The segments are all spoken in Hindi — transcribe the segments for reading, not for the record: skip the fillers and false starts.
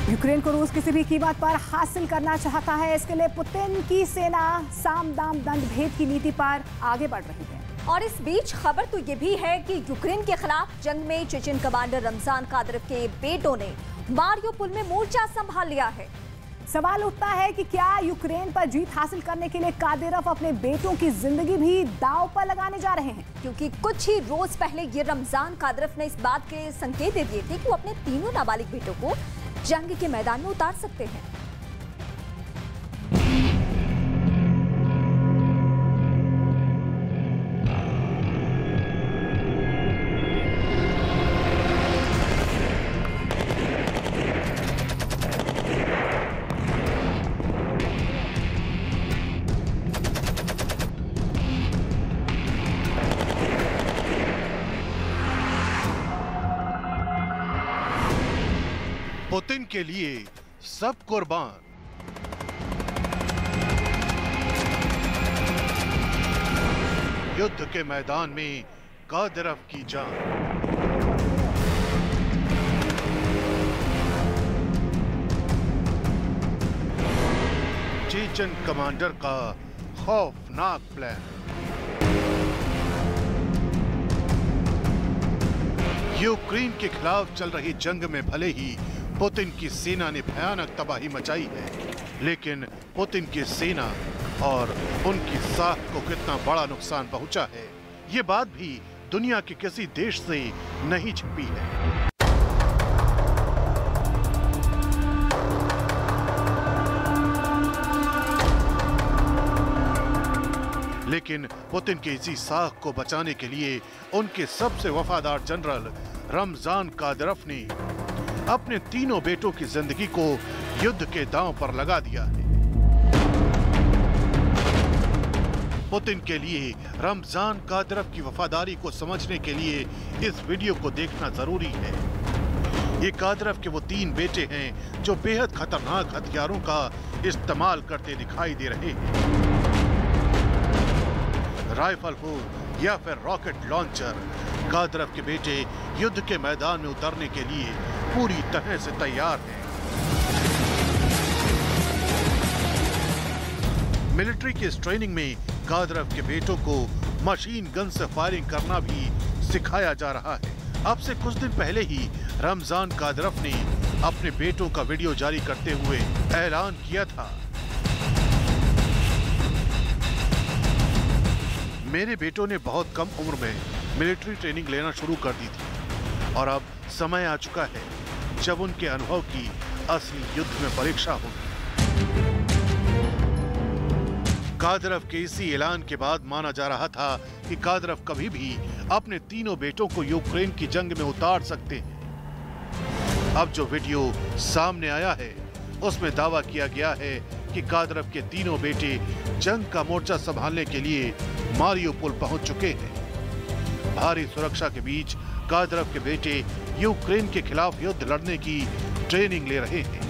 यूक्रेन को रूस किसी भी कीमत पर हासिल करना चाहता है। इसके लिए पुतिन की सेना साम दाम दंड भेद की नीति पर आगे बढ़ रही है। और इस बीच खबर तो ये भी है कि यूक्रेन के खिलाफ जंग में चेचन कमांडर रमजान कादिरोव के बेटों ने मारियोपोल में मोर्चा संभाल लिया है। सवाल उठता है कि क्या यूक्रेन पर जीत हासिल करने के लिए कादिरोव अपने बेटों की जिंदगी भी दांव पर लगाने जा रहे हैं? क्योंकि कुछ ही रोज पहले ये रमजान कादिरोव ने इस बात के संकेत दे दिए थे कि वो अपने तीनों नाबालिग बेटों को जंग के मैदान में उतार सकते हैं। पुतिन के लिए सब कुर्बान। युद्ध के मैदान में कादिरोव की जान। चेचन कमांडर का खौफनाक प्लान। यूक्रेन के खिलाफ चल रही जंग में भले ही पुतिन की सेना ने भयानक तबाही मचाई है, लेकिन पुतिन की सेना और उनकी साख को कितना बड़ा नुकसान पहुंचा है, ये बात भी दुनिया के किसी देश से नहीं छिपी है। लेकिन पुतिन के इसी साख को बचाने के लिए उनके सबसे वफादार जनरल रमजान कादिरोव ने अपने तीनों बेटों की जिंदगी को युद्ध के दांव पर लगा दिया है। पुतिन के लिए रमजान कादिरोव की वफादारी को समझने के लिए इस वीडियो को देखना जरूरी है। ये कादिरोव के वो तीन बेटे हैं जो बेहद खतरनाक हथियारों का इस्तेमाल करते दिखाई दे रहे हैं। राइफल हो या फिर रॉकेट लॉन्चर, कादिरोव के बेटे युद्ध के मैदान में उतरने के लिए पूरी तरह से तैयार हैं। मिलिट्री की इस ट्रेनिंग में कादिरोव के बेटों को मशीन गन से फायरिंग करना भी सिखाया जा रहा है। अब से कुछ दिन पहले ही रमजान कादिरोव ने अपने बेटों का वीडियो जारी करते हुए ऐलान किया था, मेरे बेटों ने बहुत कम उम्र में मिलिट्री ट्रेनिंग लेना शुरू कर दी थी और अब समय आ चुका है जब उनके अनुभव की असली युद्ध में परीक्षा होगी। कादिरोव के इसी ऐलान के बाद माना जा रहा था कि कादिरोव कभी भी अपने तीनों बेटों को यूक्रेन की जंग में उतार सकते हैं। अब जो वीडियो सामने आया है उसमें दावा किया गया है कि कादिरोव के तीनों बेटे जंग का मोर्चा संभालने के लिए मारियोपोल पहुंच चुके हैं। भारी सुरक्षा के बीच कादिरोव के बेटे यूक्रेन के खिलाफ युद्ध लड़ने की ट्रेनिंग ले रहे हैं।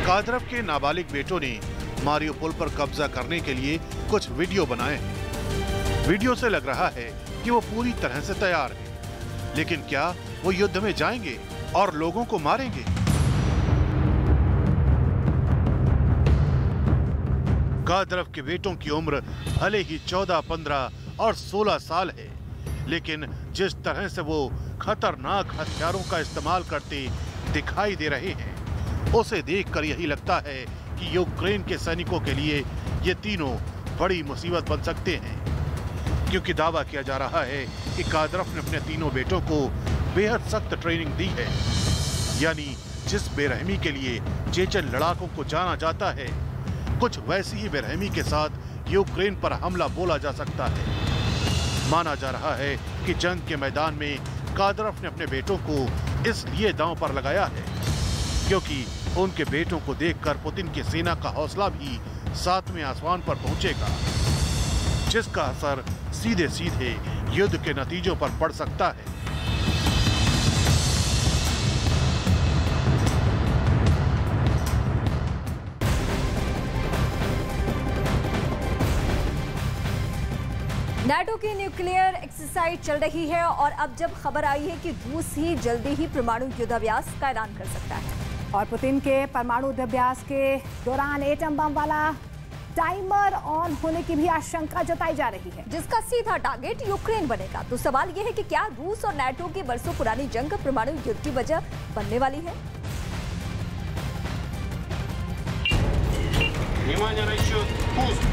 कादिरोव के नाबालिग बेटों ने मारियोपोल पर कब्जा करने के लिए कुछ वीडियो बनाए हैं। वीडियो से लग रहा है कि वो पूरी तरह से तैयार हैं, लेकिन क्या वो युद्ध में जाएंगे और लोगों को मारेंगे? कादिरोव के बेटों की उम्र भले ही 14, 15 और 16 साल है, लेकिन जिस तरह से वो खतरनाक हथियारों का इस्तेमाल करते दिखाई दे रहे हैं, उसे देखकर यही लगता है कि यूक्रेन के सैनिकों के लिए ये तीनों बड़ी मुसीबत बन सकते हैं, क्योंकि दावा किया जा रहा है कि कादिरोव ने अपने तीनों बेटों को बेहद सख्त ट्रेनिंग दी है। यानी जिस बेरहमी के लिए चेचन लड़ाकों को जाना जाता है, कुछ वैसी ही बेरहमी के साथ यूक्रेन पर हमला बोला जा सकता है। माना जा रहा है कि जंग के मैदान में कादिरोव ने अपने बेटों को इसलिए दांव पर लगाया है क्योंकि उनके बेटों को देखकर पुतिन की सेना का हौसला भी 7वें आसमान पर पहुंचेगा, जिसका असर सीधे सीधे युद्ध के नतीजों पर पड़ सकता है। नाटो की न्यूक्लियर एक्सरसाइज चल रही है और अब जब खबर आई है कि रूस ही जल्दी ही परमाणु युद्धाभ्यास का ऐलान कर सकता है और पुतिन के परमाणु युद्धाभ्यास के दौरान एटम बम वाला टाइमर ऑन होने की भी आशंका जताई जा रही है, जिसका सीधा टारगेट यूक्रेन बनेगा। तो सवाल यह है कि क्या रूस और नाटो की बरसों पुरानी जंग परमाणु युद्ध की वजह बनने वाली है? Внимание, расчет. Пуск.